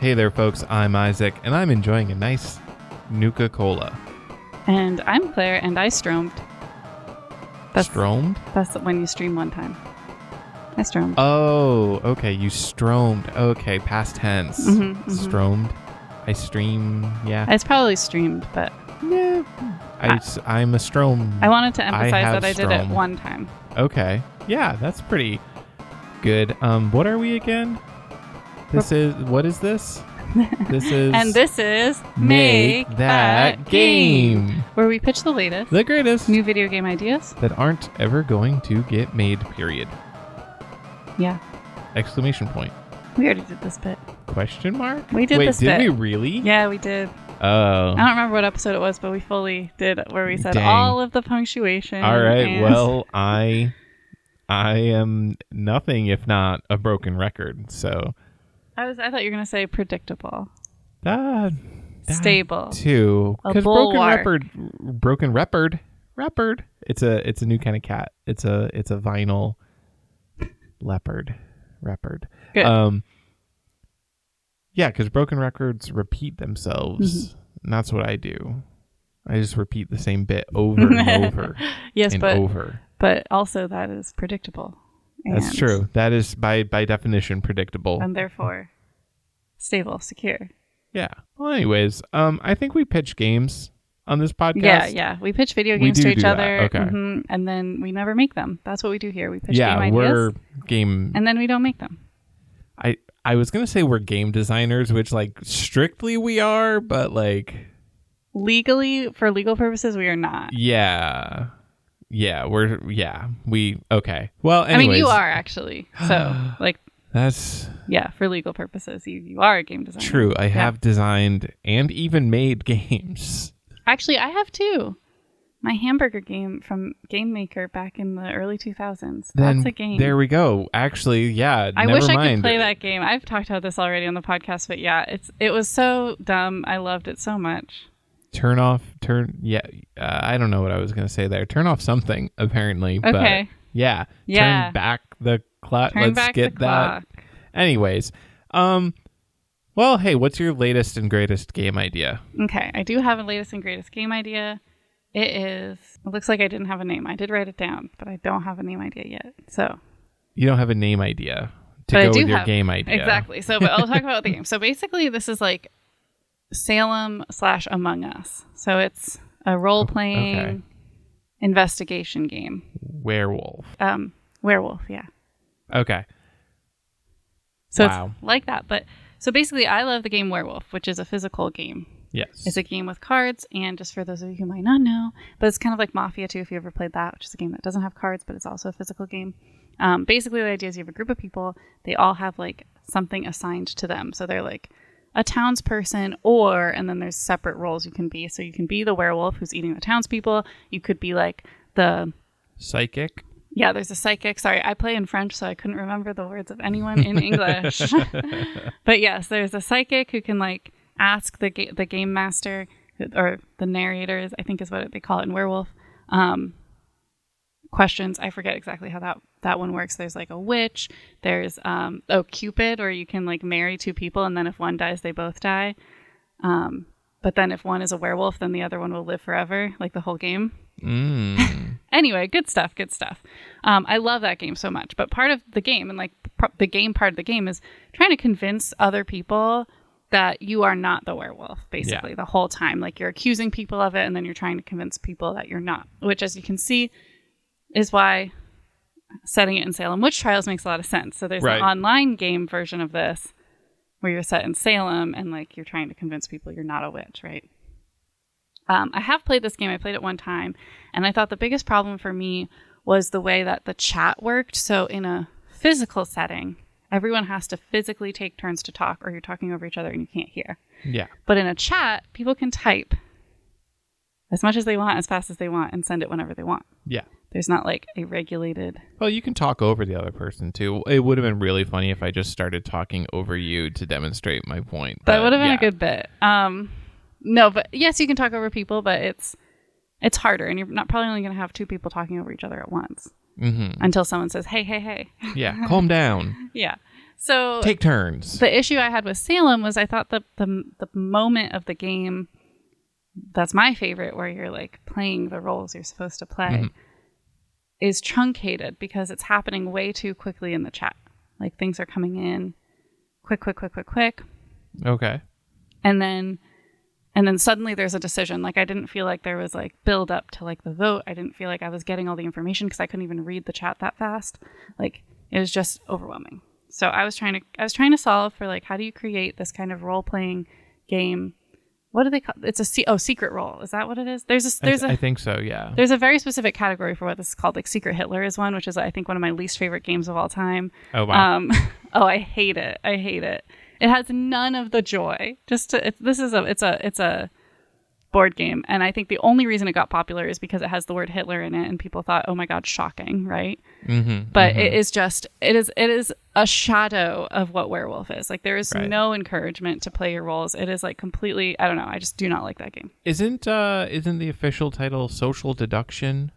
Hey there, folks. I'm Isaac, and I'm enjoying a nice Nuka-Cola. And I'm Claire, and I stromed. Stromed? That's when you stream one time. I stromed. Oh, okay. You stromed. Okay, past tense. Stromed. I stream, yeah. It's probably streamed, but... Yeah. I'm a strom. I wanted to emphasize that I did it stromed. one time. Okay. Yeah, that's pretty good. What are we again? What is this? This is Make That Game, where we pitch the latest, the greatest new video game ideas that aren't ever going to get made, period. Yeah. Exclamation point. We already did this bit. Question mark? We did this bit. Wait, did we really? Yeah, we did. Oh. I don't remember what episode it was, but we fully did where we said Dang. all of the punctuation. All right. Well, I am nothing if not a broken record. So I thought you were gonna say predictable. That Stable. Too. A Because broken record. It's a new kind of cat. It's a vinyl leopard. Good. Yeah, because broken records repeat themselves. And that's what I do. I just repeat the same bit over and over. Yes, and but over. But also that is predictable. That's true. That is by definition predictable. And therefore stable, secure. Yeah. Well, anyways, I think we pitch games on this podcast. Yeah. We pitch video games to each other. Okay. And then we never make them. That's what we do here. We pitch game ideas. We're game. And then we don't make them. I was going to say we're game designers, which like strictly we are, but like legally, for legal purposes, we are not. Yeah. Okay. Well, anyways. I mean, you are actually. So like. That's... Yeah, for legal purposes, you are a game designer. True. I have designed and even made games. Actually, I have too. My hamburger game from Game Maker back in the early 2000s. That's a game. There we go. Actually, yeah, I wish I could play that game. I've talked about this already on the podcast, but yeah, it was so dumb. I loved it so much. I don't know what I was going to say there. Turn off something, apparently. Okay. But yeah. Turn back the clock. Let's get that. Anyways, well, hey, what's your latest and greatest game idea? Okay, I do have a latest and greatest game idea. It looks like I didn't have a name. I did write it down, but I don't have a name idea yet. So you don't have a name idea to go with your game idea. Exactly. So, but I'll talk about the game. So basically, this is like Salem/Among Us. So it's a role-playing investigation game. Werewolf, yeah. Okay. So it's like that. But so basically, I love the game Werewolf, which is a physical game. Yes. It's a game with cards, and just for those of you who might not know, but it's kind of like Mafia 2 if you ever played that, which is a game that doesn't have cards, but it's also a physical game. Basically, the idea is you have a group of people. They all have like something assigned to them. So they're like a townsperson, and then there's separate roles you can be. So you can be the werewolf who's eating the townspeople. You could be like the... Psychic. Yeah, there's a psychic. Sorry, I play in French, so I couldn't remember the words of anyone in English. But yes, there's a psychic who can like ask the game master, or the narrators, I think is what they call it in Werewolf, questions. I forget exactly how that one works. There's like a witch. There's Cupid, or you can like marry two people, and then if one dies, they both die. But then if one is a werewolf, then the other one will live forever, like the whole game. Anyway, good stuff. I love that game so much. But part of the game, and like the game part of the game, is trying to convince other people that you are not the werewolf, basically, the whole time. Like you're accusing people of it, and then you're trying to convince people that you're not, which, as you can see, is why setting it in Salem Witch Trials makes a lot of sense. So there's an online game version of this where you're set in Salem and like you're trying to convince people you're not a witch, right? I have played this game. I played it one time, and I thought the biggest problem for me was the way that the chat worked. So in a physical setting, everyone has to physically take turns to talk, or you're talking over each other and you can't hear. Yeah. But in a chat, people can type as much as they want, as fast as they want, and send it whenever they want. Yeah. There's not like a regulated... Well, you can talk over the other person too. It would have been really funny if I just started talking over you to demonstrate my point. That would have been a good bit. No, but yes, you can talk over people, but it's harder, and you're not probably only going to have two people talking over each other at once until someone says, hey. Yeah, calm down. Yeah. So take turns. The issue I had with Salem was I thought the moment of the game that's my favorite, where you're like playing the roles you're supposed to play, is truncated because it's happening way too quickly in the chat. Like things are coming in quick. Okay. And then suddenly there's a decision. Like I didn't feel like there was like build up to like the vote. I didn't feel like I was getting all the information because I couldn't even read the chat that fast. Like it was just overwhelming. So I was trying to solve for like, how do you create this kind of role playing game? What do they call it's a secret role? Is that what it is? I think so, yeah. There's a very specific category for what this is called. Like Secret Hitler is one, which is I think one of my least favorite games of all time. Oh wow. I hate it. It has none of the joy. It's a board game, and I think the only reason it got popular is because it has the word Hitler in it, and people thought, "Oh my God, shocking!" Right? But it is a shadow of what werewolf is. Like there is no encouragement to play your roles. It is like completely. I don't know. I just do not like that game. Isn't the official title social deduction?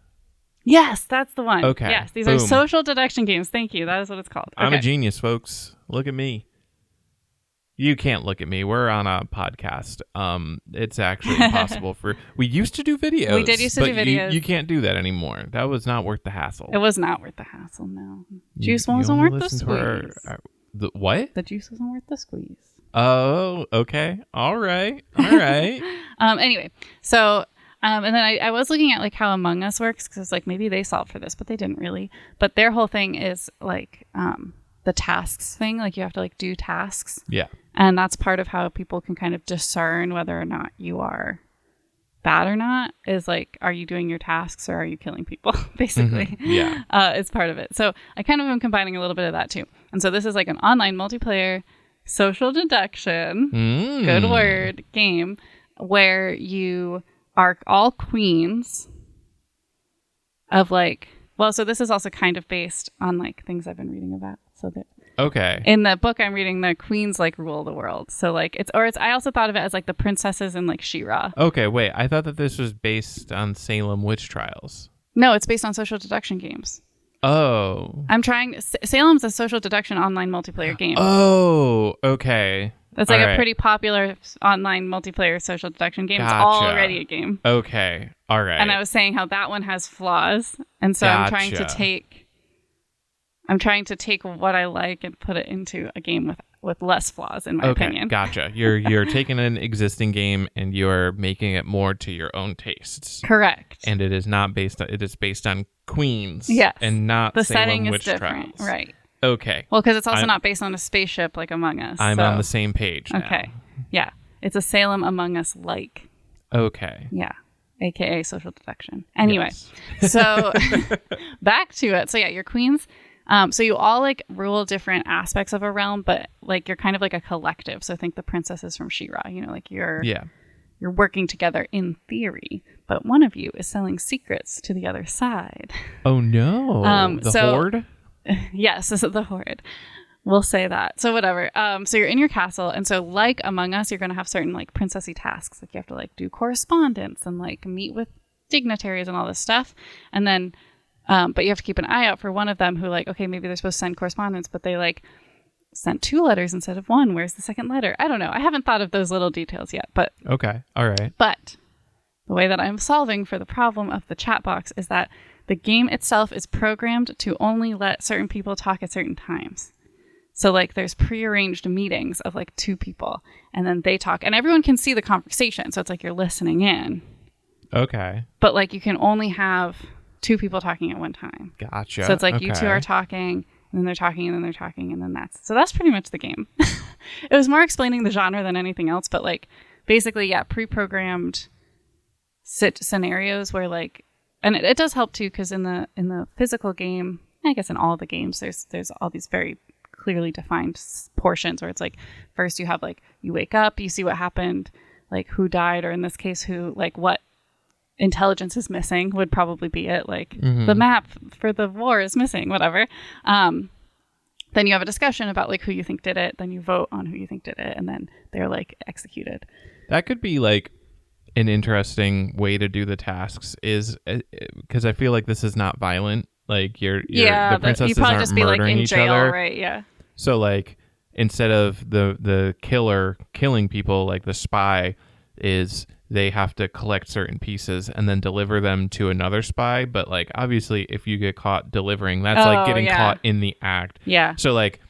Yes, that's the one. Okay. Yes, these are social deduction games. Thank you. That is what it's called. Okay. I'm a genius, folks. Look at me. You can't look at me. We're on a podcast. It's actually impossible we used to do videos. We did used to do videos. You can't do that anymore. That was not worth the hassle. It was not worth the hassle, no. Juice wasn't worth the squeeze. The what? The juice wasn't worth the squeeze. Oh, okay. All right. Anyway, so and then I was looking at like how Among Us works, because like maybe they solved for this, but they didn't really. But their whole thing is like the tasks thing. Like you have to like do tasks. Yeah. And that's part of how people can kind of discern whether or not you are bad or not, is like, are you doing your tasks or are you killing people? Basically. Yeah. It's part of it. So I kind of am combining a little bit of that too. And so this is like an online multiplayer social deduction, good word, game where you are all queens of like, well, so this is also kind of based on like things I've been reading about. So that okay, in the book I'm reading, the queens like rule the world. So like it's I also thought of it as like the princesses in like She-Ra. Okay, wait, I thought that this was based on Salem witch trials. No, it's based on social deduction games. Oh, Salem's a social deduction online multiplayer game. Oh, okay. That's like a pretty popular online multiplayer social deduction game. Gotcha. It's already a game. Okay, all right. And I was saying how that one has flaws, and so I'm trying to take what I like and put it into a game with less flaws, in my opinion. Gotcha. You're taking an existing game and you're making it more to your own tastes. Correct. And it is not based on. It is based on queens. Yes. And not the Salem setting is witch different. trials. Right. Okay. Well, because it's also not based on a spaceship like Among Us. I'm on the same page now. Okay. Yeah. It's a Salem Among Us like. Okay. Yeah. AKA social deduction. Anyway, So back to it. So yeah, your queens. So you all like rule different aspects of a realm, but like you're kind of like a collective. So think the princesses from She-Ra. You know, like you're working together in theory, but one of you is selling secrets to the other side. Oh no! The Horde. Yes, this is the Horde. We'll say that. So whatever. So you're in your castle, and so like Among Us, you're going to have certain like princessy tasks. Like you have to like do correspondence and like meet with dignitaries and all this stuff, and then. But you have to keep an eye out for one of them who like, okay, maybe they're supposed to send correspondence, but they like sent 2 letters instead of 1. Where's the second letter? I don't know. I haven't thought of those little details yet, but. Okay. All right. But the way that I'm solving for the problem of the chat box is that the game itself is programmed to only let certain people talk at certain times. So like there's prearranged meetings of like 2 people, and then they talk and everyone can see the conversation. So it's like you're listening in. Okay. But like you can only have 2 people talking at one time. Gotcha. So it's like you 2 are talking, and then they're talking, and then they're talking, and then that's pretty much the game. It was more explaining the genre than anything else, but like basically, yeah, pre-programmed scenarios where like, and it does help too, because in the physical game, I guess in all of the games, there's all these very clearly defined portions where it's like first you have like you wake up, you see what happened, like who died, or in this case who like what intelligence is missing would probably be it, like the map for the war is missing, whatever. Then you have a discussion about like who you think did it, then you vote on who you think did it, and then they're like executed. That could be like an interesting way to do the tasks, is because I feel like this is not violent, like the princesses you probably aren't just be like murdering in each jail, other, right? Yeah. So like instead of the killer killing people, like the spy is they have to collect certain pieces and then deliver them to another spy. But like, obviously, if you get caught delivering, that's like getting caught in the act. Yeah. So like,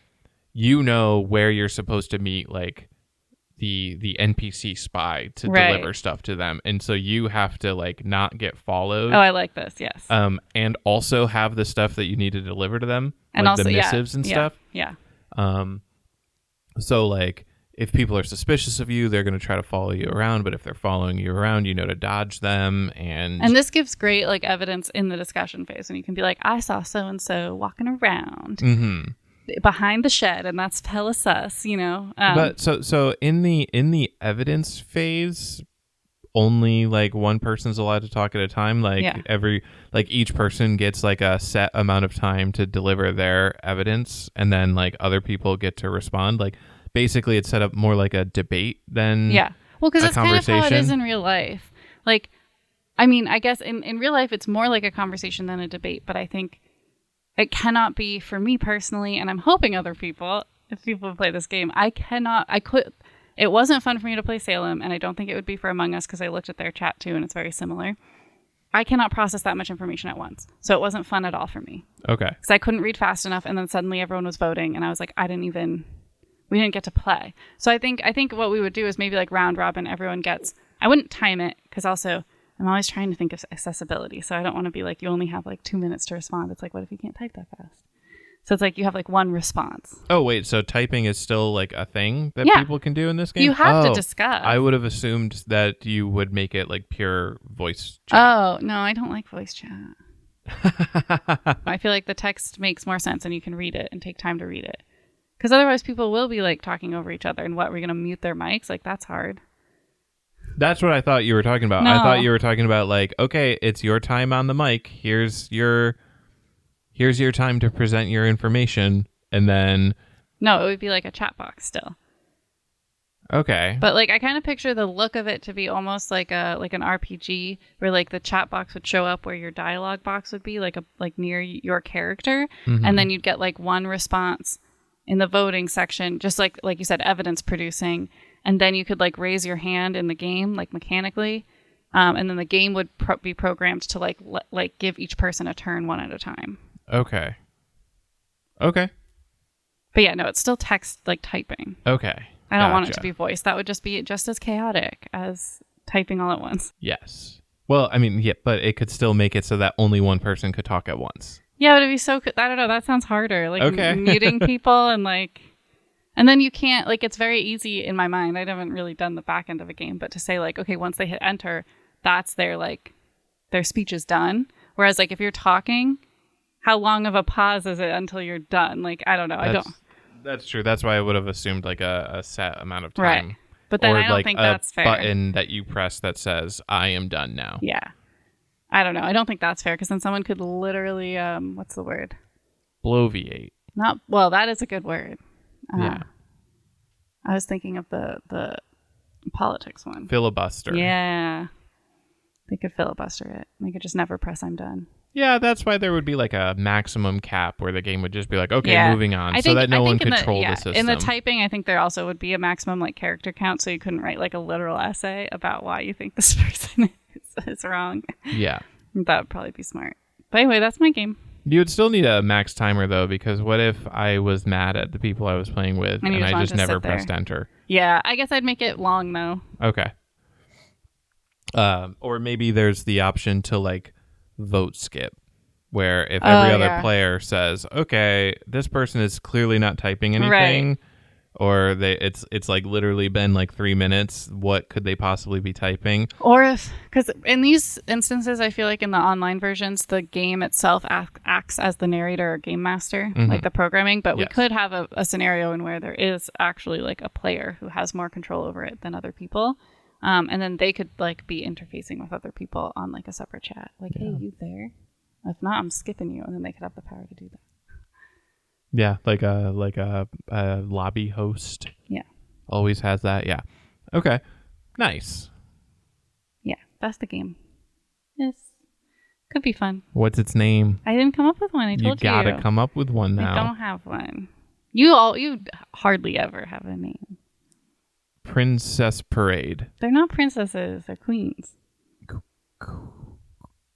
you know where you're supposed to meet like the NPC spy to deliver stuff to them. And so you have to like not get followed. Oh, I like this. Yes. And also have the stuff that you need to deliver to them, and like also the missives and stuff. Yeah. So like, if people are suspicious of you, they're going to try to follow you around. But if they're following you around, you know to dodge them. And this gives great like evidence in the discussion phase when you can be like, I saw so and so walking around behind the shed, and that's hella sus, you know. But so in the evidence phase, only like one person's allowed to talk at a time. Like each person gets like a set amount of time to deliver their evidence, and then like other people get to respond. Like, basically, it's set up more like a debate than well, because it's kind of how it is in real life. Like, I mean, I guess in real life it's more like a conversation than a debate. But I think it cannot be for me personally, and I'm hoping other people, if people play this game, it wasn't fun for me to play Salem, and I don't think it would be for Among Us because I looked at their chat too, and it's very similar. I cannot process that much information at once, so it wasn't fun at all for me. Okay. Because I couldn't read fast enough, and then suddenly everyone was voting, and I was like, we didn't get to play. So I think what we would do is maybe like round robin, everyone gets, I wouldn't time it because also I'm always trying to think of accessibility. So I don't want to be like, you only have like 2 minutes to respond. It's like, what if you can't type that fast? So it's like you have like one response. Oh, wait. So typing is still like a thing that people can do in this game? You have to discuss. I would have assumed that you would make it like pure voice chat. Oh, no, I don't like voice chat. I feel like the text makes more sense and you can read it and take time to read it. Because otherwise people will be like talking over each other and what, we're going to mute their mics? Like, that's hard. That's what I thought you were talking about. No. I thought you were talking about like, okay, it's your time on the mic. Here's your time to present your information, and then... No, it would be like a chat box still. Okay. But like, I kind of picture the look of it to be almost like an RPG where like the chat box would show up where your dialogue box would be, like near your character, and then you'd get like one response in the voting section, just like you said, evidence producing, and then you could like raise your hand in the game, like mechanically, and then the game would be programmed to like give each person a turn one at a time. Okay. But yeah, no, it's still text, like typing. Okay. I don't want it to be voice. That would just be just as chaotic as typing all at once. Yes. Well, I mean, yeah, but it could still make it so that only one person could talk at once. Yeah, but it'd be so... I don't know. That sounds harder. Like muting people and like... And then you can't... Like, it's very easy in my mind. I haven't really done the back end of a game, but to say like, okay, once they hit enter, that's their speech is done. Whereas like if you're talking, how long of a pause is it until you're done? Like, I don't know. That's true. That's why I would have assumed like a set amount of time. Right. But then or I don't think that's fair. Or like a button that you press that says, I am done now. Yeah. I don't know. I don't think that's fair because then someone could literally, what's the word? Bloviate. Well, that is a good word. Yeah. I was thinking of the politics one. Filibuster. Yeah. They could filibuster it. They could just never press I'm done. Yeah, that's why there would be like a maximum cap where the game would just be like, okay, moving on, so that no one control the system. In the typing, I think there also would be a maximum like character count, so you couldn't write like a literal essay about why you think this person is wrong. Yeah. That would probably be smart. But anyway, that's my game. You would still need a max timer though, because what if I was mad at the people I was playing with and I just never pressed enter? Yeah, I guess I'd make it long though. Okay. Or maybe there's the option to like vote skip, where if every other player says, okay, this person is clearly not typing anything, or it's like literally been like 3 minutes, what could they possibly be typing? Or because in these instances, I feel like in the online versions, the game itself acts as the narrator or game master, like the programming, but we could have a scenario in where there is actually like a player who has more control over it than other people. And then they could like be interfacing with other people on like a separate chat. Like, hey, you there? If not, I'm skipping you. And then they could have the power to do that. Yeah, like a lobby host. Yeah. Always has that. Yeah. Okay. Nice. Yeah, that's the game. Yes. Could be fun. What's its name? I didn't come up with one. I told you. You gotta come up with one now. I don't have one. You hardly ever have a name. Princess Parade. They're not princesses. They're queens.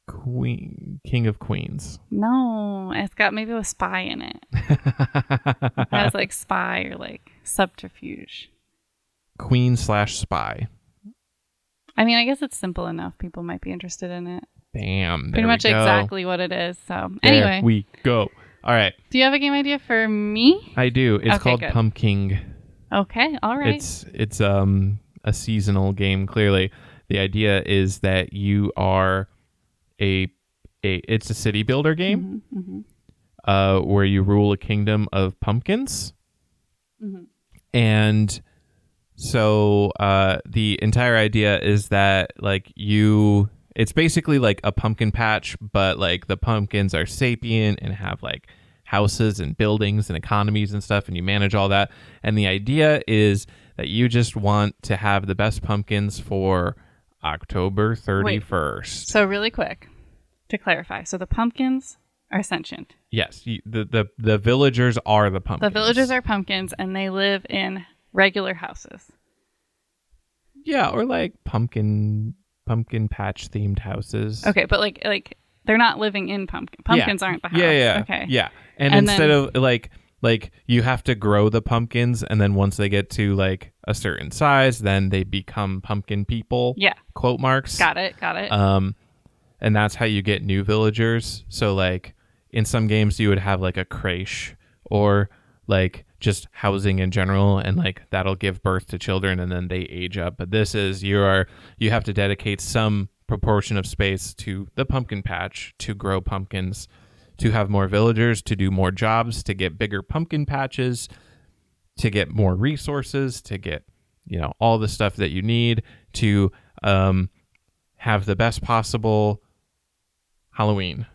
Queen. King of Queens. No, it's got maybe a spy in it. It has like spy or like subterfuge. Queen/spy. I mean, I guess it's simple enough. People might be interested in it. Bam. Pretty much exactly what it is. So anyway. There we go. All right. Do you have a game idea for me? I do. It's called good. Pumpkin. Okay. All right. It's a seasonal game. Clearly, the idea is that you are it's a city builder game, where you rule a kingdom of pumpkins, and so the entire idea is that like it's basically like a pumpkin patch, but like the pumpkins are sapient and have like houses and buildings and economies and stuff, and you manage all that. And the idea is that you just want to have the best pumpkins for October 31st. Wait, so really quick to clarify, so the pumpkins are sentient. Yes, the villagers are the pumpkins. The villagers are pumpkins, and they live in regular houses. Yeah, or like pumpkin patch themed houses. Okay, but like they're not living in pumpkins aren't the house. Yeah. Okay. Yeah. And instead of like you have to grow the pumpkins, and then once they get to like a certain size, then they become pumpkin people. Yeah. Quote marks. Got it. And that's how you get new villagers. So like in some games you would have like a creche or like just housing in general, and like that'll give birth to children and then they age up. But this is you have to dedicate some proportion of space to the pumpkin patch to grow pumpkins, to have more villagers, to do more jobs, to get bigger pumpkin patches, to get more resources, to get all the stuff that you need to have the best possible Halloween.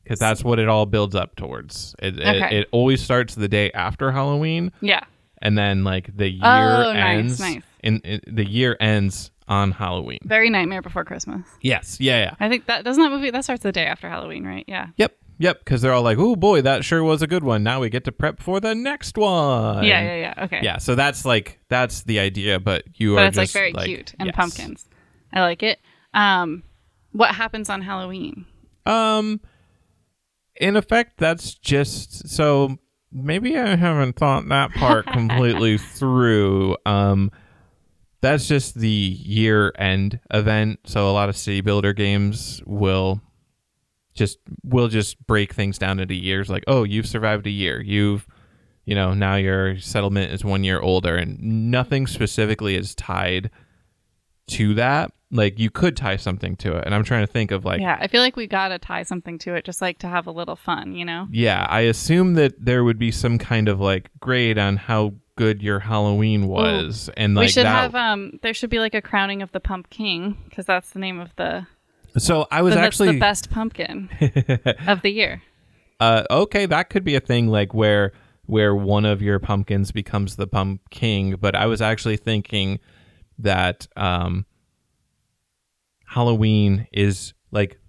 Because that's what it all builds up towards. It always starts the day after Halloween. Yeah. And then like the year ends. Nice. The year ends on Halloween. Very Nightmare Before Christmas. Yes. Yeah. I think that movie starts the day after Halloween, right? Yeah. Yep. Because they're all like, "Oh boy, that sure was a good one. Now we get to prep for the next one." Yeah. Okay. Yeah. So that's the idea, but it's just like very cute and pumpkins. I like it. What happens on Halloween? In effect, that's just so. Maybe I haven't thought that part completely through. That's just the year-end event. So a lot of city builder games will just break things down into years. Like, oh, you've survived a year. Now your settlement is 1 year older, and nothing specifically is tied to that. Like, you could tie something to it, and I'm trying to think of like... Yeah, I feel like we gotta tie something to it, just like to have a little fun, Yeah, I assume that there would be some kind of like grade on how good your Halloween was. Ooh. And like we should have there should be like a crowning of the pumpkin, because that's the name of the... So I was actually... the best pumpkin of the year. Okay, that could be a thing, like where one of your pumpkins becomes the pumpkin, but I was actually thinking that... Halloween is like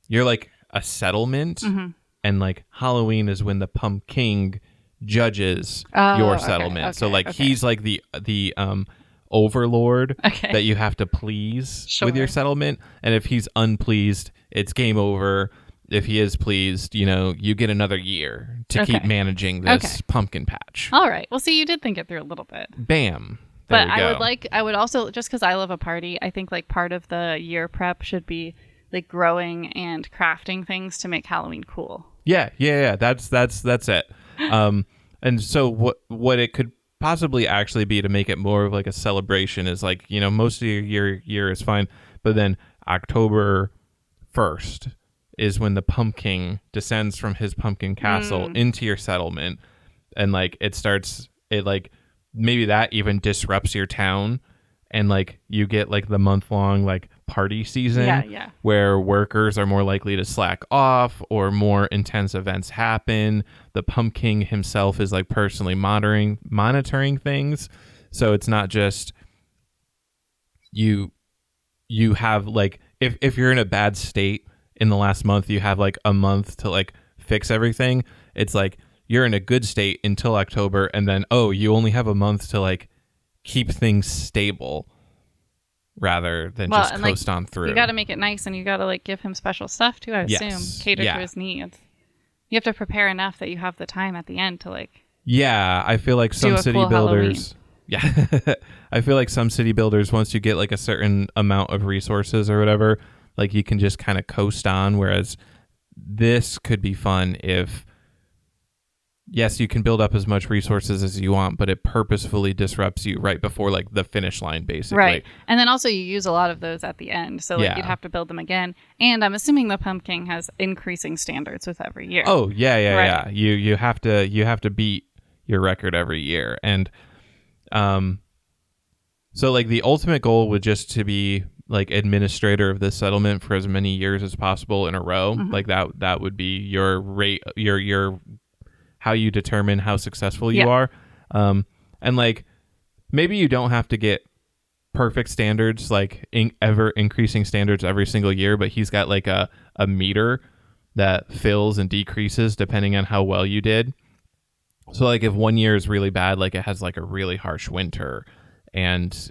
you're like a settlement, and like Halloween is when the pumpkin judges your settlement. So like he's like the overlord that you have to please with your settlement, and if he's unpleased, it's game over. If he is pleased, you get another year to keep managing this pumpkin patch. All right. Well, see, you did think it through a little bit. Bam. But I would also, just because I love a party, I think like part of the year prep should be like growing and crafting things to make Halloween cool. Yeah. That's it. And so what it could possibly actually be to make it more of like a celebration is like, most of your year is fine, but then October 1st is when the pumpkin descends from his pumpkin castle into your settlement, and like maybe that even disrupts your town, and like you get like the month-long like party season where workers are more likely to slack off or more intense events happen. The pumpkin himself is like personally monitoring things, so it's not just you have like if you're in a bad state in the last month, you have like a month to like fix everything. It's like you're in a good state until October, and then you only have a month to like keep things stable rather than just coast on through. You got to make it nice, and you got to like give him special stuff too, I assume, cater to his needs. You have to prepare enough that you have the time at the end to like I feel like some city builders I feel like some city builders, once you get like a certain amount of resources or whatever, like you can just kind of coast on, whereas this could be fun if yes, you can build up as much resources as you want, but it purposefully disrupts you right before like the finish line, basically. Right. And then also you use a lot of those at the end. So like you'd have to build them again. And I'm assuming the pumpkin has increasing standards with every year. Oh, yeah. You have to beat your record every year. And so like the ultimate goal would just to be like administrator of this settlement for as many years as possible in a row. Mm-hmm. Like that would be your rate, your how you determine how successful you are. And like maybe you don't have to get perfect standards, like ever increasing standards every single year, but he's got like a meter that fills and decreases depending on how well you did. So like if 1 year is really bad, like it has like a really harsh winter and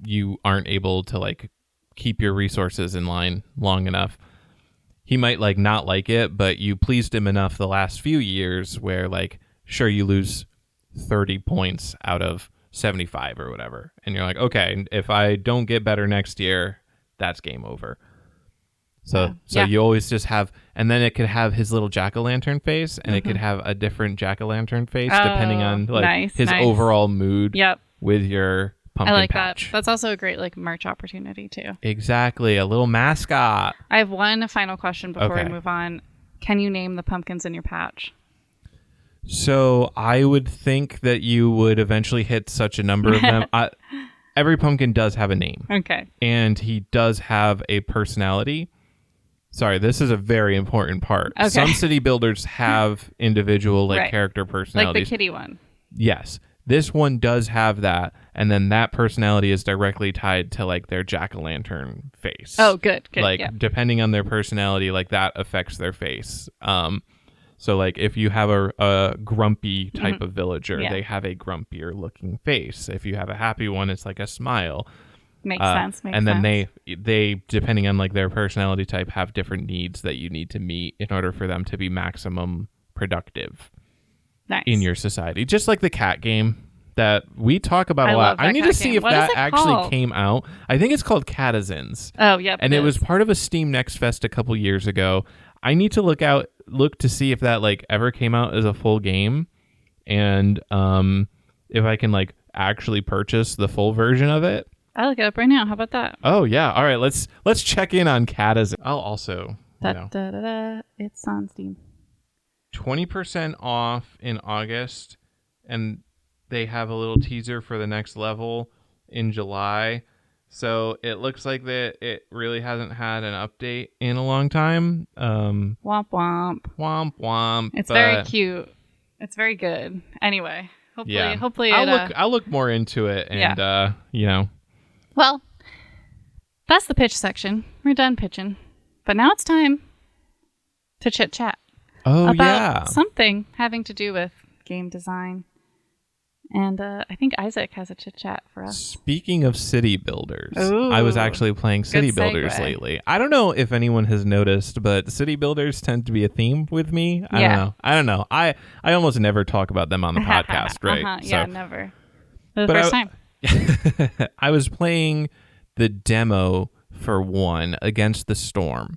you aren't able to like keep your resources in line long enough, he might like not like it, but you pleased him enough the last few years where like, sure, you lose 30 points out of 75 or whatever. And you're like, okay, if I don't get better next year, that's game over. So you always just have, and then it could have his little jack-o'-lantern face, and it could have a different jack-o'-lantern face depending on like his overall mood with your pumpkin I like patch. that. That's also a great like merch opportunity too. Exactly, a little mascot. I have one final question before we move on. Can you name the pumpkins in your patch? So I would think that you would eventually hit such a number of them. Every pumpkin does have a name. Okay. And he does have a personality. Sorry, this is a very important part. Okay. Some city builders have individual character personalities. Like the kitty one. Yes. This one does have that, and then that personality is directly tied to like their jack-o'-lantern face. Oh, good. Like depending on their personality, like that affects their face. So like if you have a grumpy type of villager, they have a grumpier looking face. If you have a happy one, it's like a smile. Makes sense. And then they depending on like their personality type have different needs that you need to meet in order for them to be maximum productive. Nice. In your society, just like the cat game that we talk about a lot. I need to see if that actually came out. I think it's called Catizens. Oh, yep. And it was part of a Steam Next Fest a couple years ago. I need to look to see if that like ever came out as a full game, and if I can like actually purchase the full version of it. I'll look it up right now. How about that? Oh yeah. All right. Let's check in on Catizens. I'll also. It's on Steam. 20% off in August, and they have a little teaser for the next level in July. So it looks like that it really hasn't had an update in a long time. Womp womp. Womp womp. It's very cute. It's very good. Anyway, hopefully I'll look more into it, and Well, that's the pitch section. We're done pitching. But now it's time to chit chat. Oh, about something having to do with game design. And I think Isaac has a chit chat for us. Speaking of city builders, I was actually playing city builders lately. I don't know if anyone has noticed, but city builders tend to be a theme with me. I don't know. I almost never talk about them on the podcast, right? Yeah, never. For the first time. I was playing the demo for one, Against the Storm,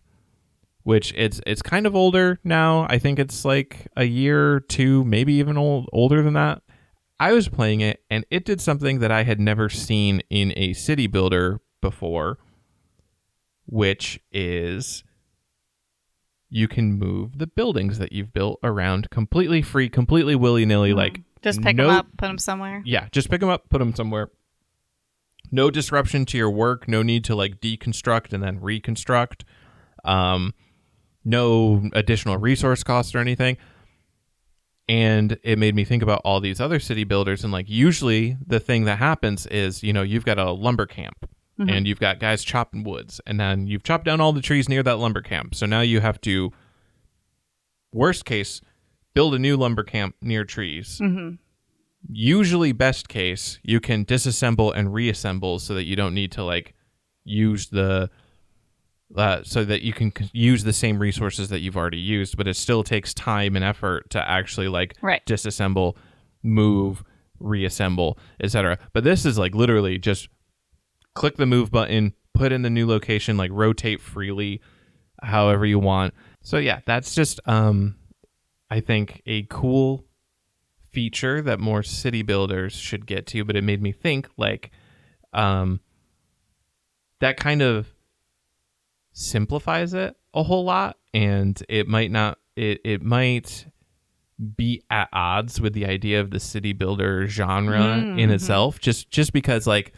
which it's kind of older now. I think it's like a year or two, maybe even older than that. I was playing it, and it did something that I had never seen in a city builder before, which is you can move the buildings that you've built around completely free, completely willy-nilly. Like just pick them up, put them somewhere. Yeah, just pick them up, put them somewhere. No disruption to your work. No need to like deconstruct and then reconstruct. No additional resource costs or anything. And it made me think about all these other city builders. And like usually the thing that happens is, you've got a lumber camp and you've got guys chopping woods, and then you've chopped down all the trees near that lumber camp. So now you have to, worst case, build a new lumber camp near trees. Mm-hmm. Usually, best case, you can disassemble and reassemble so that you don't need to like use the so that you can use the same resources that you've already used, but it still takes time and effort to actually like disassemble, move, reassemble, etc. But this is like literally just click the move button, put in the new location, like rotate freely however you want. So yeah, that's just I think a cool feature that more city builders should get to, but it made me think like that kind of simplifies it a whole lot, and it might be at odds with the idea of the city builder genre in itself, just because like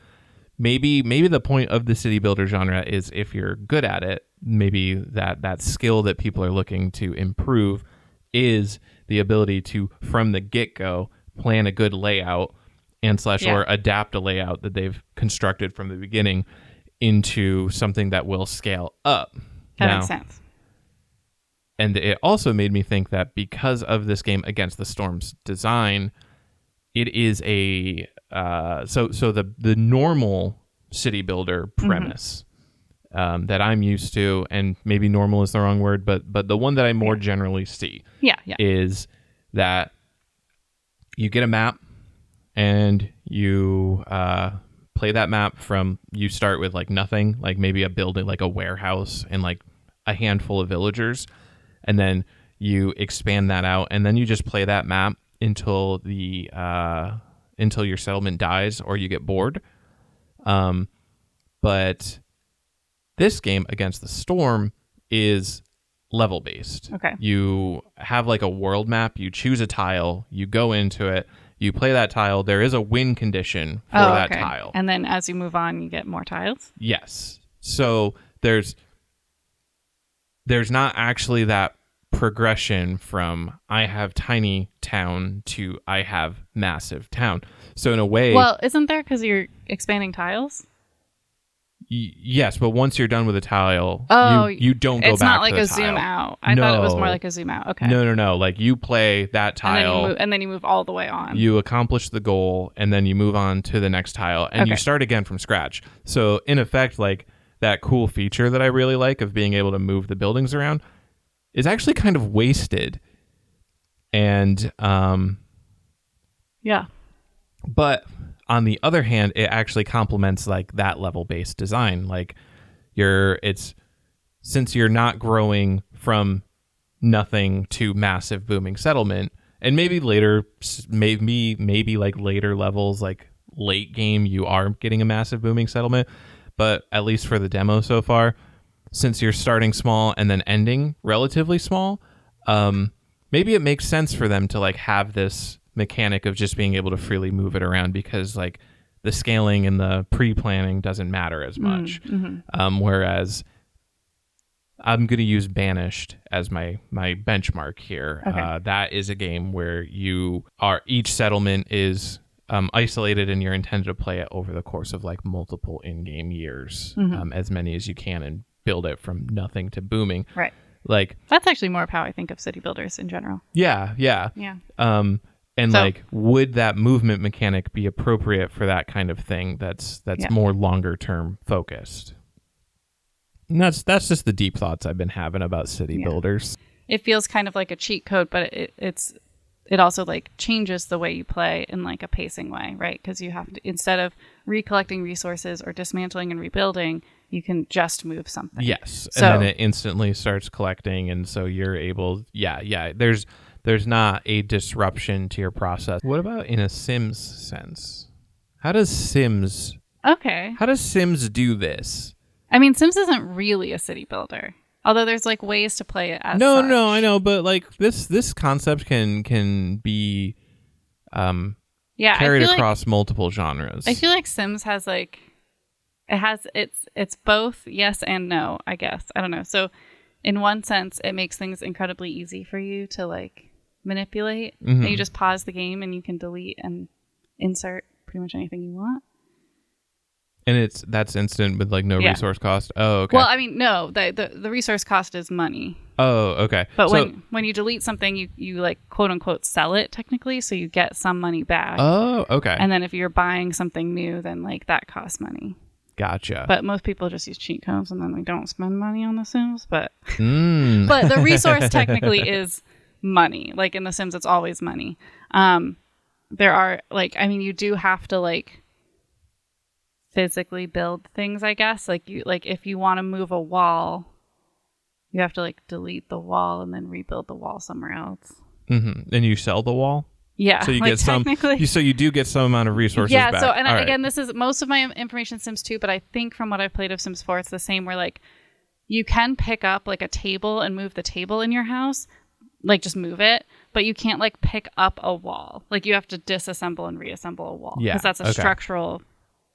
maybe the point of the city builder genre is if you're good at it, maybe that skill that people are looking to improve is the ability to, from the get-go, plan a good layout and or adapt a layout that they've constructed from the beginning into something that will scale up. That makes sense. And it also made me think that because of this game Against the Storm's design, it is a so the normal city builder premise that I'm used to, and maybe normal is the wrong word, but the one that I more generally see is that you get a map and you play that map from, you start with like nothing, like maybe a building, like a warehouse and like a handful of villagers, and then you expand that out, and then you just play that map until your settlement dies or you get bored. But this game Against the Storm is level based. Okay. You have like a world map, you choose a tile, you go into it, you play that tile. There is a win condition for that tile. And then as you move on, you get more tiles? Yes. So there's not actually that progression from I have tiny town to I have massive town. So in a way... Well, isn't there, because you're expanding tiles? Yes, but once you're done with a tile, you don't go back to the tile. It's not like a zoom out. I thought it was more like a zoom out. Okay. No. Like you play that tile. And then you move all the way on. You accomplish the goal, and then you move on to the next tile, and you start again from scratch. So in effect, like that cool feature that I really like of being able to move the buildings around is actually kind of wasted. And yeah. But on the other hand, it actually complements like that level based design. Like since you're not growing from nothing to massive booming settlement, and maybe later, maybe like later levels, like late game, you are getting a massive booming settlement. But at least for the demo so far, since you're starting small and then ending relatively small, maybe it makes sense for them to like have this mechanic of just being able to freely move it around, because like the scaling and the pre-planning doesn't matter as much. Whereas I'm going to use Banished as my benchmark here. Okay. That is a game where each settlement is isolated, and you're intended to play it over the course of like multiple in-game years, as many as you can, and build it from nothing to booming. Right. Like that's actually more of how I think of city builders in general. Yeah. And like, would that movement mechanic be appropriate for that kind of thing? That's more longer term focused. And that's just the deep thoughts I've been having about city builders. It feels kind of like a cheat code, but it also like changes the way you play in like a pacing way, right? Because you have to, instead of recollecting resources or dismantling and rebuilding, you can just move something. Yes, and then it instantly starts collecting, and so you're able. There's not a disruption to your process. What about in a Sims sense? How does Sims do this? I mean, Sims isn't really a city builder, although there's like ways to play it as No, such. I know, but like this concept can be carried across multiple genres. I feel like Sims has like it's both yes and no, I guess. I don't know. So in one sense, it makes things incredibly easy for you to like manipulate. And you just pause the game and you can delete and insert pretty much anything you want. And that's instant with like no resource cost. Oh, okay. Well, I mean, no, the resource cost is money. Oh, okay. But when you delete something, you like quote unquote sell it technically, so you get some money back. Oh, okay. And then if you're buying something new, then like that costs money. Gotcha. But most people just use cheat codes, and then we don't spend money on The Sims. But but the resource technically is money. Like in The Sims, it's always money. There are like, I mean, you do have to like physically build things, I guess. Like if you want to move a wall, you have to like delete the wall and then rebuild the wall somewhere else. Mm-hmm. And you sell the wall? Yeah. So you get some. So you do get some amount of resources back. So and again, this is most of my information Sims 2, but I think from what I've played of Sims 4, it's the same where like you can pick up like a table and move the table in your house, like just move it, but you can't like pick up a wall. Like you have to disassemble and reassemble a wall because that's a structural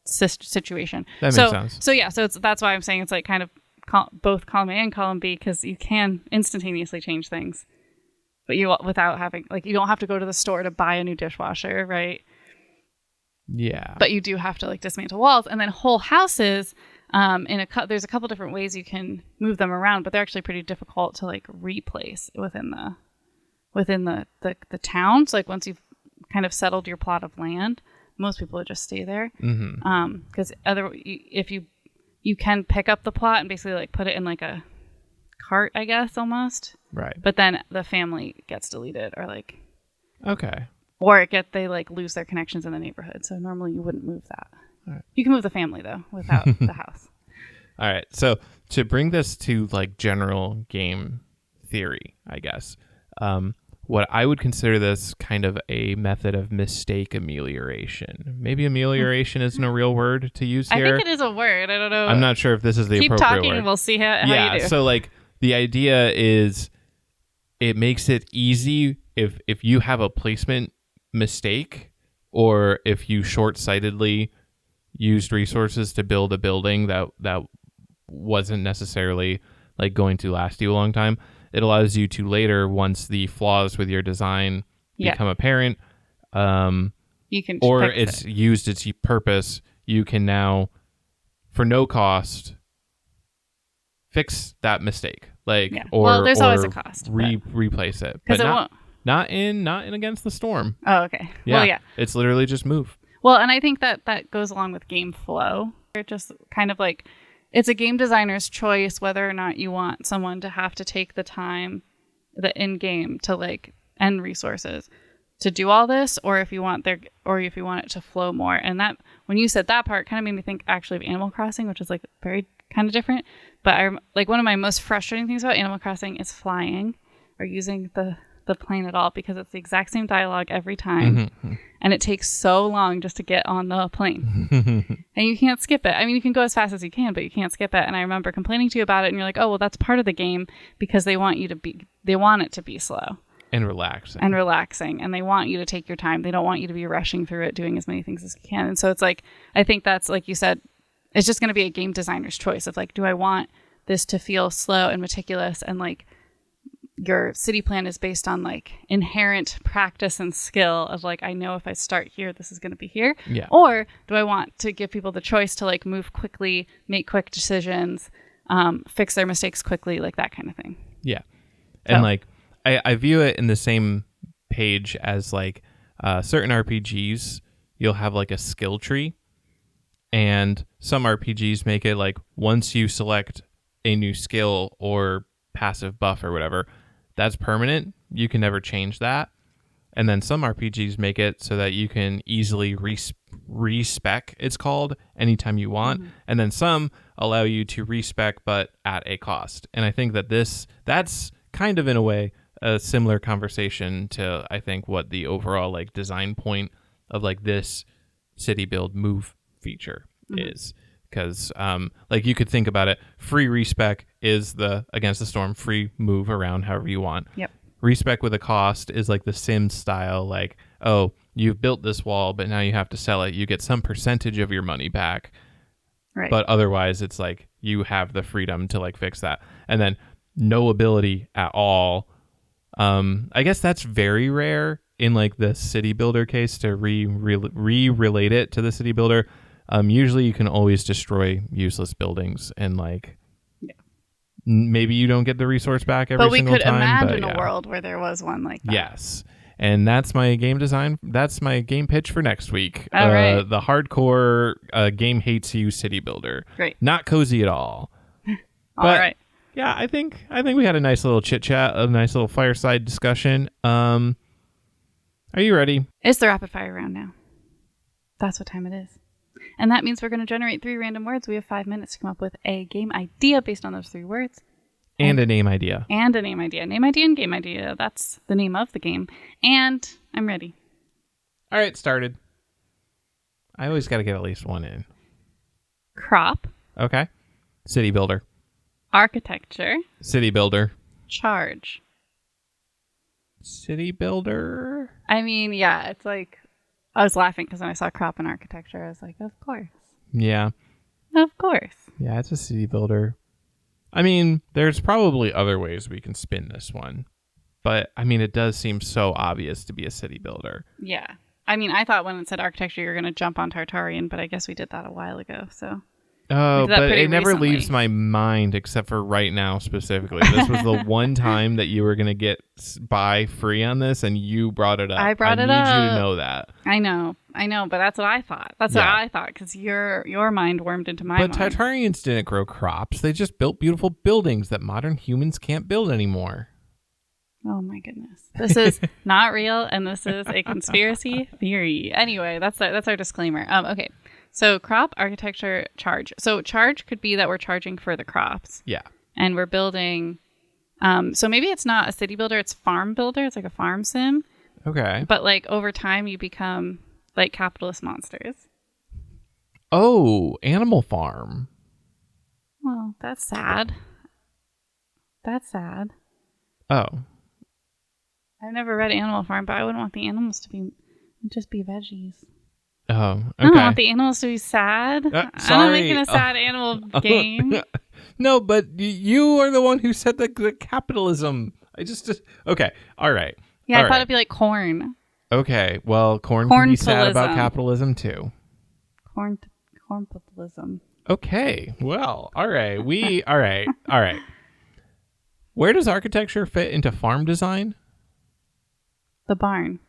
situation. That makes sense. So yeah, so that's why I'm saying it's like kind of both column A and column B, because you can instantaneously change things, but without having like you don't have to go to the store to buy a new dishwasher, right? Yeah. But you do have to like dismantle walls, and then whole houses. There's a couple different ways you can move them around, but they're actually pretty difficult to like replace within the town. So like once you've kind of settled your plot of land, most people would just stay there. Because if you can pick up the plot and basically like put it in like a cart, I guess, almost. Right. But then the family gets deleted, or like. Okay. Or they like lose their connections in the neighborhood. So normally you wouldn't move that. Right. You can move the family though without the house. All right. So to bring this to like general game theory, I guess, what I would consider this kind of a method of mistake amelioration. Maybe amelioration isn't a real word to use here. I think it is a word. I don't know. I'm not sure if this is the appropriate word. Keep talking and we'll see how you do. So like the idea is it makes it easy if you have a placement mistake, or if you short-sightedly used resources to build a building that wasn't necessarily like going to last you a long time. It allows you to later, once the flaws with your design become apparent, you can or it's used its purpose, you can now, for no cost, fix that mistake. Like, or there's always a cost. Replace it, but not in Against the Storm. Oh, okay. Yeah, well, yeah. It's literally just move. Well, and I think that goes along with game flow. They're just kind of like, it's a game designer's choice whether or not you want someone to have to take the time, the in-game to like end resources to do all this, or if you want it to flow more. And that, when you said that part, kind of made me think actually of Animal Crossing, which is like very kind of different. But I like, one of my most frustrating things about Animal Crossing is flying or using the plane at all, because it's the exact same dialogue every time, and it takes so long just to get on the plane. And you can't skip it. I mean, you can go as fast as you can, but you can't skip it. And I remember complaining to you about it, and you're like, oh, well, that's part of the game, because they want it to be slow and relaxing, and they want you to take your time. They don't want you to be rushing through it, doing as many things as you can. And so it's like, I think that's, like you said, it's just going to be a game designer's choice of like, do I want this to feel slow and meticulous, and like your city plan is based on like inherent practice and skill of like, I know if I start here, this is going to be here. Yeah. Or do I want to give people the choice to like move quickly, make quick decisions, fix their mistakes quickly, like that kind of thing. Yeah. And like, I view it in the same page as like certain RPGs, you'll have like a skill tree, and some RPGs make it like once you select a new skill or passive buff or whatever, that's permanent. You can never change that. And then some RPGs make it so that you can easily respec, it's called, anytime you want. And then some allow you to respec, but at a cost. And I think that that's kind of in a way a similar conversation to, I think, what the overall like design point of like this city build move feature is. Because like you could think about it, free respec is the Against the Storm, free move around however you want. Yep. Respec with a cost is like the Sims style, like, oh, you've built this wall, but now you have to sell it. You get some percentage of your money back. Right. But otherwise, it's like you have the freedom to like fix that. And then no ability at all. I guess that's very rare in like the city builder case to re-relate it to the city builder. Usually you can always destroy useless buildings and like maybe you don't get the resource back every single time. But we could imagine a world where there was one like that. Yes. And that's my game design. That's my game pitch for next week. All right. The hardcore game hates you city builder. Great. Not cozy at all. All right. Yeah, I think we had a nice little chit chat, a nice little fireside discussion. Are you ready? It's the rapid fire round now. That's what time it is. And that means we're going to generate 3 random words. We have 5 minutes to come up with a game idea based on those 3 words. And a name idea. And a name idea. Name idea and game idea. That's the name of the game. And I'm ready. All right, started. I always got to get at least one in. Crop. Okay. City builder. Architecture. City builder. Charge. City builder. I mean, yeah, it's like, I was laughing because when I saw crop and architecture, I was like, of course. Yeah. Of course. Yeah, it's a city builder. I mean, there's probably other ways we can spin this one. But, I mean, it does seem so obvious to be a city builder. Yeah. I mean, I thought when it said architecture, you were going to jump on Tartarian, but I guess we did that a while ago, so. Oh, but it never leaves my mind except for right now specifically. This was the one time that you were going to get by free on this, and you brought it up. I brought it up. I need you to know that. I know, but that's what I thought. That's what I thought, because your mind wormed into my mind. But Tartarians didn't grow crops. They just built beautiful buildings that modern humans can't build anymore. Oh my goodness. This is not real, and this is a conspiracy theory. Anyway, that's our disclaimer. Okay. So crop, architecture, charge. So charge could be that we're charging for the crops. Yeah. And we're building. So maybe it's not a city builder, it's farm builder. It's like a farm sim. Okay. But like over time you become like capitalist monsters. Oh, Animal Farm. Well, that's sad. That's sad. Oh. I've never read Animal Farm, but I wouldn't want the animals to just be veggies. Oh, okay. I don't want the animals to be sad. Sorry. I'm not making a sad animal game. No, but you are the one who said the capitalism. I just okay. All right. Yeah, I thought it'd be like corn. Okay. Well, corn can be sad about capitalism too. Cornpitalism. Okay. Well, all right. All right. Where does architecture fit into farm design? The barn.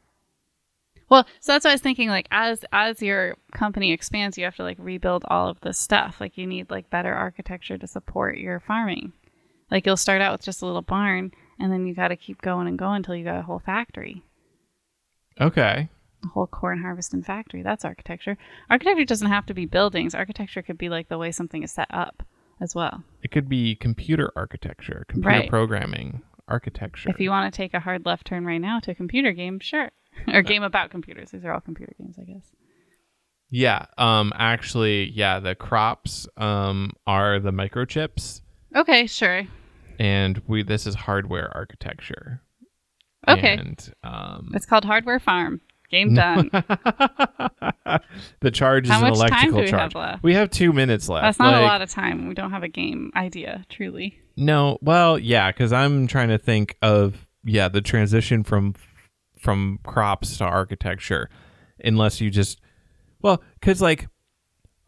Well, so that's what I was thinking, like, as your company expands, you have to, like, rebuild all of this stuff. Like, you need, like, better architecture to support your farming. Like, you'll start out with just a little barn, and then you got to keep going and going until you got a whole factory. Okay. A whole corn harvesting factory. That's architecture. Architecture doesn't have to be buildings. Architecture could be, like, the way something is set up as well. It could be computer architecture, computer programming, architecture. If you want to take a hard left turn right now to a computer game, sure. Or game about computers. These are all computer games, I guess. Yeah. Actually, yeah, the crops are the microchips. Okay, sure. And this is hardware architecture. Okay. And it's called Hardware Farm. Game done. The charge is an electrical charge. We have 2 minutes left. That's not a lot of time. We don't have a game idea, truly. No. Well, yeah, because I'm trying to think of the transition from crops to architecture, unless you just because like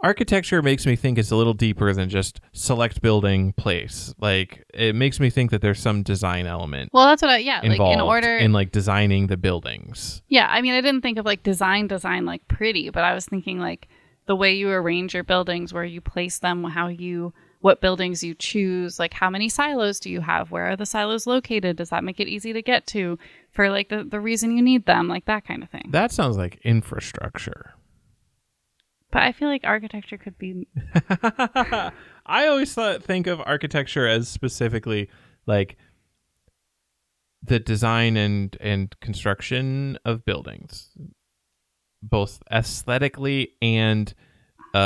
architecture makes me think it's a little deeper than just select building place. Like it makes me think that there's some design element. Well, that's what involved like in order in like designing the buildings. Yeah, I mean, I didn't think of like design like pretty, but I was thinking like the way you arrange your buildings, where you place them, what buildings you choose, like how many silos do you have? Where are the silos located? Does that make it easy to get to for like the reason you need them? Like that kind of thing. That sounds like infrastructure. But I feel like architecture could be... I always think of architecture as specifically like the design and construction of buildings, both aesthetically and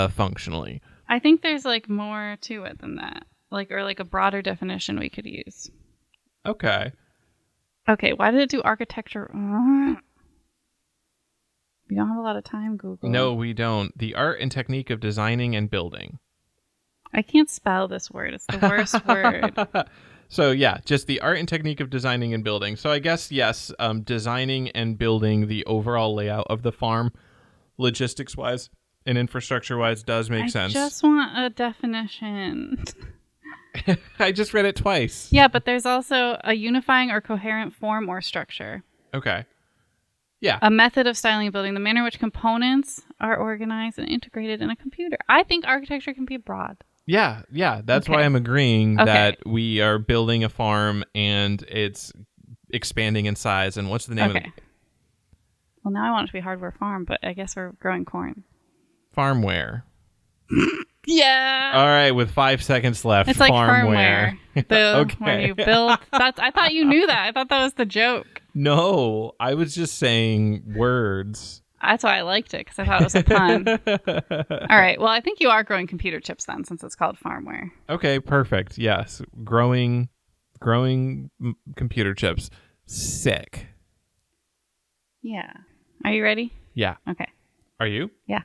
functionally. I think there's like more to it than that, or a broader definition we could use. Okay. Why did it do architecture? We don't have a lot of time, Google. No, we don't. The art and technique of designing and building. I can't spell this word. It's the worst word. So yeah, just the art and technique of designing and building. So I guess, yes, designing and building the overall layout of the farm, logistics-wise, and infrastructure-wise does make sense. I just want a definition. I just read it twice. Yeah, but there's also a unifying or coherent form or structure. Okay. Yeah. A method of styling and building, the manner in which components are organized and integrated in a computer. I think architecture can be broad. Yeah. That's why I'm agreeing that we are building a farm and it's expanding in size. And what's the name of it? Well, now I want it to be hardware farm, but I guess we're growing corn. Farmware. Yeah. All right, with 5 seconds left. It's like firmware. When you build. I thought you knew that. I thought that was the joke. No, I was just saying words. That's why I liked it, because I thought it was a pun. All right. Well, I think you are growing computer chips then, since it's called farmware. Okay, perfect. Yes, growing computer chips. Sick. Yeah. Are you ready? Yeah. Okay. Are you? Yeah.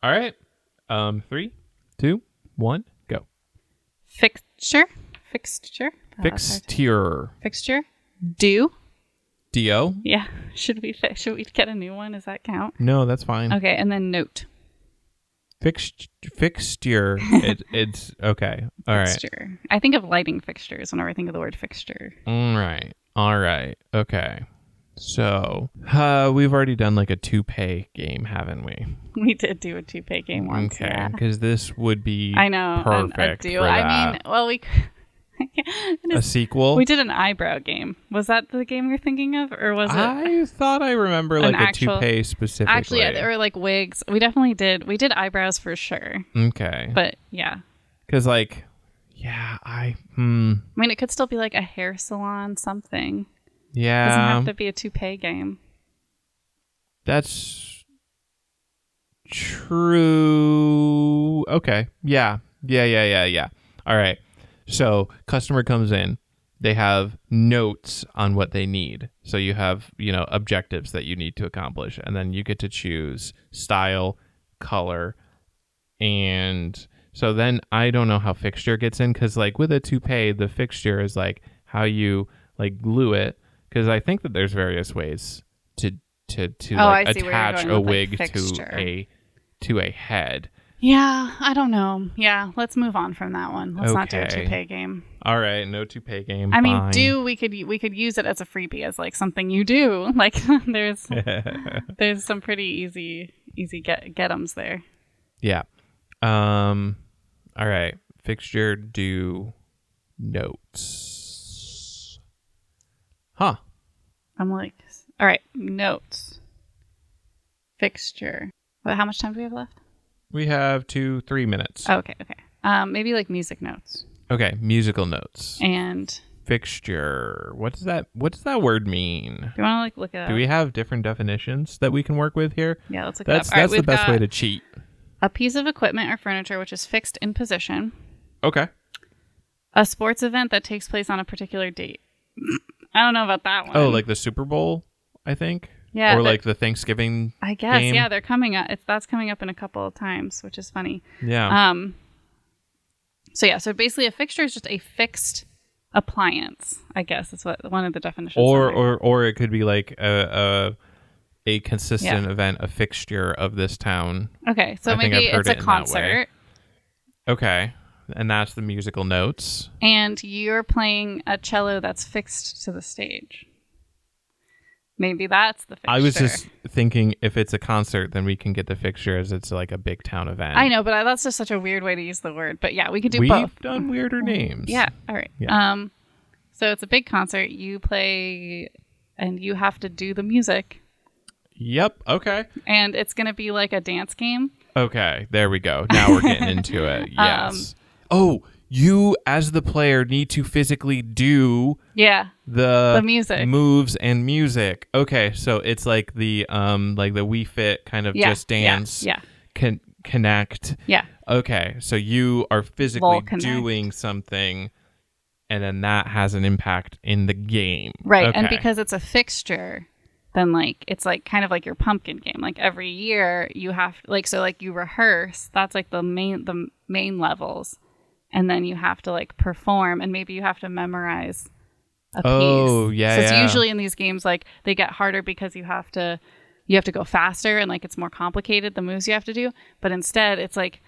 All right. 3, 2, 1, go. Fixture. Fixture. Do. Do. Yeah. Should we get a new one? Does that count? No, that's fine. Okay, and then note. Fixture. It's okay. All right. Fixture. I think of lighting fixtures whenever I think of the word fixture. All right. Okay. So, we've already done like a two-pay game, haven't we? We did do a two-pay game once. Okay, because this would be a perfect do. for that. I mean, well, we a sequel. We did an eyebrow game. Was that the game you're thinking of, or was it? I thought I remember like a two-pay specifically. Actually, yeah, there were like wigs. We definitely did. We did eyebrows for sure. Okay, but yeah, because like, yeah, I mean, it could still be like a hair salon something. Yeah. It doesn't have to be a two-pay game. That's true. Okay. Yeah. All right. So customer comes in. They have notes on what they need. So you have, objectives that you need to accomplish. And then you get to choose style, color, and so then I don't know how fixture gets in, because like with a toupee, the fixture is like how you like glue it. Because I think that there's various ways to attach a wig to a head. Yeah, I don't know. Yeah, let's move on from that one. Let's not do a toupee game. All right, no toupee game. I mean, we could use it as a freebie, as like something you do. Like there's some pretty easy get-ems there. Yeah. All right. Fixture, do, notes. Huh. I'm like, all right, notes. Fixture. Well, how much time do we have left? We have 2-3 minutes. Oh, okay. Maybe like music notes. Okay, musical notes. And fixture. What does that word mean? Do you want to like look it up? Do we have different definitions that we can work with here? Yeah, let's look it up. That's the best way to cheat. A piece of equipment or furniture which is fixed in position. Okay. A sports event that takes place on a particular date. I don't know about that one. Oh, like the Super Bowl, I think? Yeah. Or like the Thanksgiving I guess, game? Yeah, they're coming up. That's coming up in a couple of times, which is funny. Yeah. So basically a fixture is just a fixed appliance, I guess. That's what one of the definitions or it could be like a consistent event, a fixture of this town. Okay, so maybe it's a concert. Okay. And that's the musical notes. And you're playing a cello that's fixed to the stage. Maybe that's the fixture. I was just thinking if it's a concert, then we can get the fixture as it's like a big town event. I know, but that's just such a weird way to use the word. But yeah, we could do both. We've done weirder names. Yeah, all right. Yeah. So it's a big concert. You play and you have to do the music. Yep, okay. And it's going to be like a dance game. Okay, there we go. Now we're getting into it. Yes. You as the player need to physically do the music moves and music. Okay, so it's like the Wii Fit kind of just dance. Connect. Yeah. Okay, so you are physically doing something, and then that has an impact in the game. Right, okay. And because it's a fixture, then like it's like kind of like your pumpkin game. Like every year you have you rehearse. That's like the main levels. And then you have to like perform, and maybe you have to memorize a piece. Oh, yeah. So it's usually in these games like they get harder because you have to you have to go faster and like it's more complicated, the moves you have to do. But instead, it's like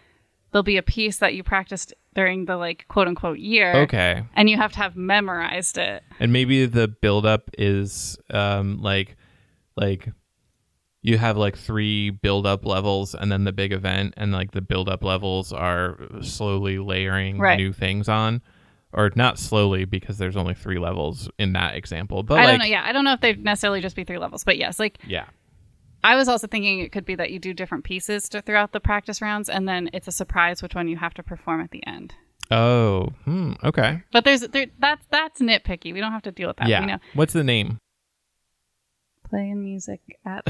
there'll be a piece that you practiced during the like quote unquote year. Okay. And you have to have memorized it. And maybe the buildup is like you have like 3 build-up levels and then the big event, and like the build-up levels are slowly layering new things on. Or not slowly, because there's only 3 levels in that example. But I don't know. Yeah, I don't know if they'd necessarily just be 3 levels, but yes, like I was also thinking it could be that you do different pieces throughout the practice rounds, and then it's a surprise which one you have to perform at the end. Oh, okay. But that's nitpicky. We don't have to deal with that. Yeah. We know. What's the name? Playing music at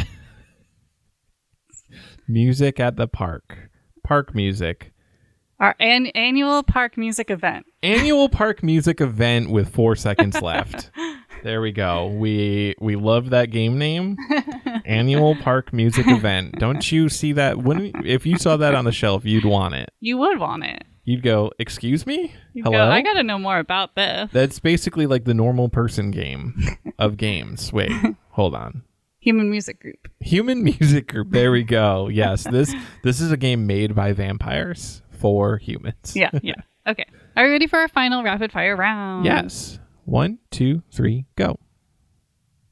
Music at the Park. Park music. Our annual park music event. Annual park music event with 4 seconds left. There we go. We love that game name. Annual park music event. Don't you see that? If you saw that on the shelf, you'd want it. You would want it. You'd go, excuse me? You'd Hello? go, I got to know more about this. That's basically like the normal person game of games. Wait, hold on. Human Music Group. Human Music Group. There we go. Yes, this is a game made by vampires for humans. Yeah. Okay. Are you ready for our final rapid fire round? Yes. 1, 2, 3, go.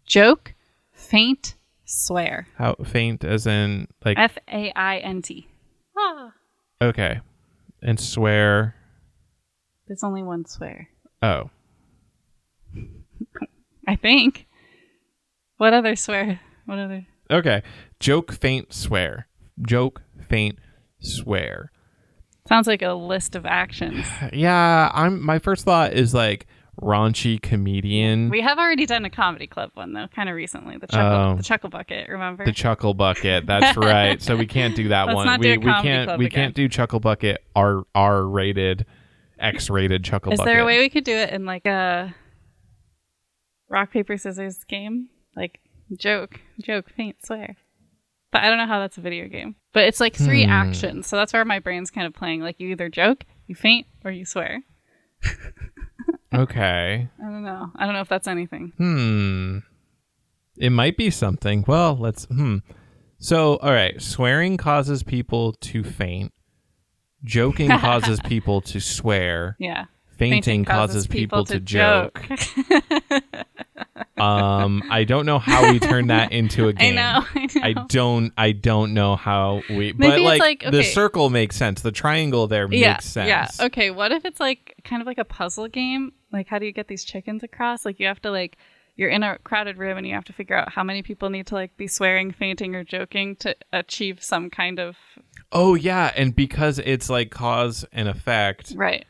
Joke, faint, swear. How faint as in like FAINT. Okay. And swear. There's only one swear. Oh. I think. What other swear? What other? Okay. Joke, faint, swear. Joke, faint, swear. Sounds like a list of actions. Yeah, my first thought is like raunchy comedian. We have already done a comedy club one though, kind of recently. The chuckle bucket, remember? The chuckle bucket. That's right. So we can't do that one. We can't do chuckle bucket R-rated, X-rated chuckle bucket. Is there a way we could do it in like a rock paper scissors game? Like joke, faint, swear. But I don't know how that's a video game. But it's like 3 actions. So that's where my brain's kind of playing. Like you either joke, you faint, or you swear. Okay. I don't know if that's anything. It might be something. Well, let's So, all right. Swearing causes people to faint. Joking causes people to swear. Yeah. Fainting causes people to joke. I don't know how we turn that into a game. I know. I don't know how we. Maybe but like okay. The circle makes sense. The triangle there makes sense. Yeah. Okay. What if it's like kind of like a puzzle game? Like how do you get these chickens across? Like you have to like you're in a crowded room and you have to figure out how many people need to like be swearing, fainting, or joking to achieve some kind of. Oh yeah, and because it's like cause and effect. Right.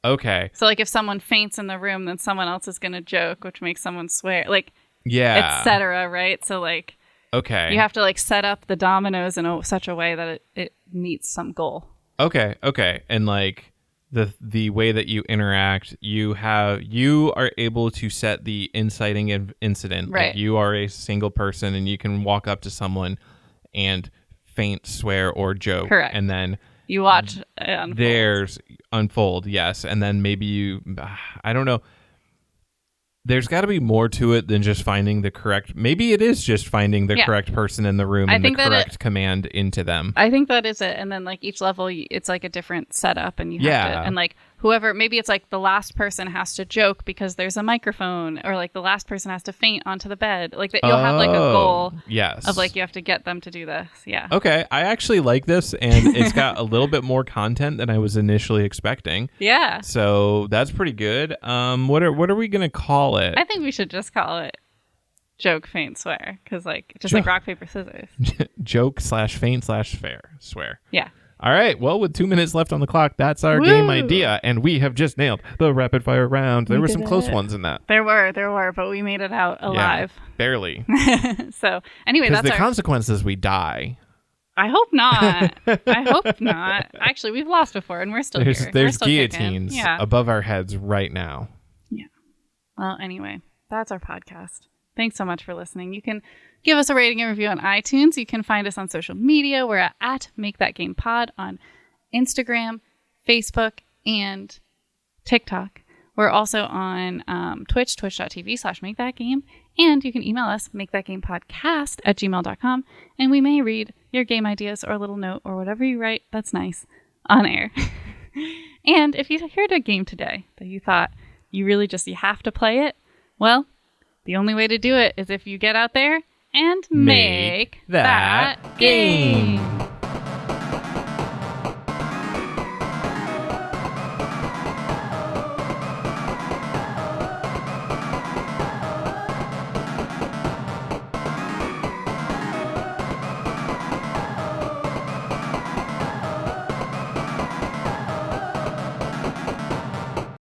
Okay. So like if someone faints in the room, then someone else is going to joke, which makes someone swear. Like, etc. Right? So like, okay, you have to like set up the dominoes in such a way that it meets some goal. Okay. And like the way that you interact, you are able to set the inciting incident. Right. Like you are a single person and you can walk up to someone and faint, swear, or joke. Correct. And then you watch it unfold. Yes. And then maybe I don't know. There's got to be more to it than just finding the correct. Maybe it is just finding the correct person in the room and the correct command into them. I think that is it. And then like each level, it's like a different setup, and you have to. And like whoever, maybe it's like the last person has to joke because there's a microphone, or like the last person has to faint onto the bed. Like that, you'll have like a goal. Yes. Of like you have to get them to do this. Yeah. Okay, I actually like this, and it's got a little bit more content than I was initially expecting. Yeah. So that's pretty good. What are we gonna call it? I think we should just call it joke, faint, swear, because like just like rock, paper, scissors. Joke / faint / swear. Yeah. All right. Well, with 2 minutes left on the clock, that's our game idea, and we have just nailed the rapid fire round. There were some close ones in that. There were, but we made it out alive. Yeah, barely. So anyway, that's the consequences. We die. I hope not. I hope not. Actually, we've lost before, and we're still here. There's guillotines above our heads right now. Yeah. Well, anyway, that's our podcast. Thanks so much for listening. You can give us a rating and review on iTunes. You can find us on social media. We're at Make That Game Pod on Instagram, Facebook, and TikTok. We're also on Twitch, twitch.tv/makethatgame. And you can email us, makethatgamepodcast@gmail.com, and we may read your game ideas or a little note or whatever you write that's nice on air. And if you heard a game today that you thought you have to play it, well, the only way to do it is if you get out there and make that game.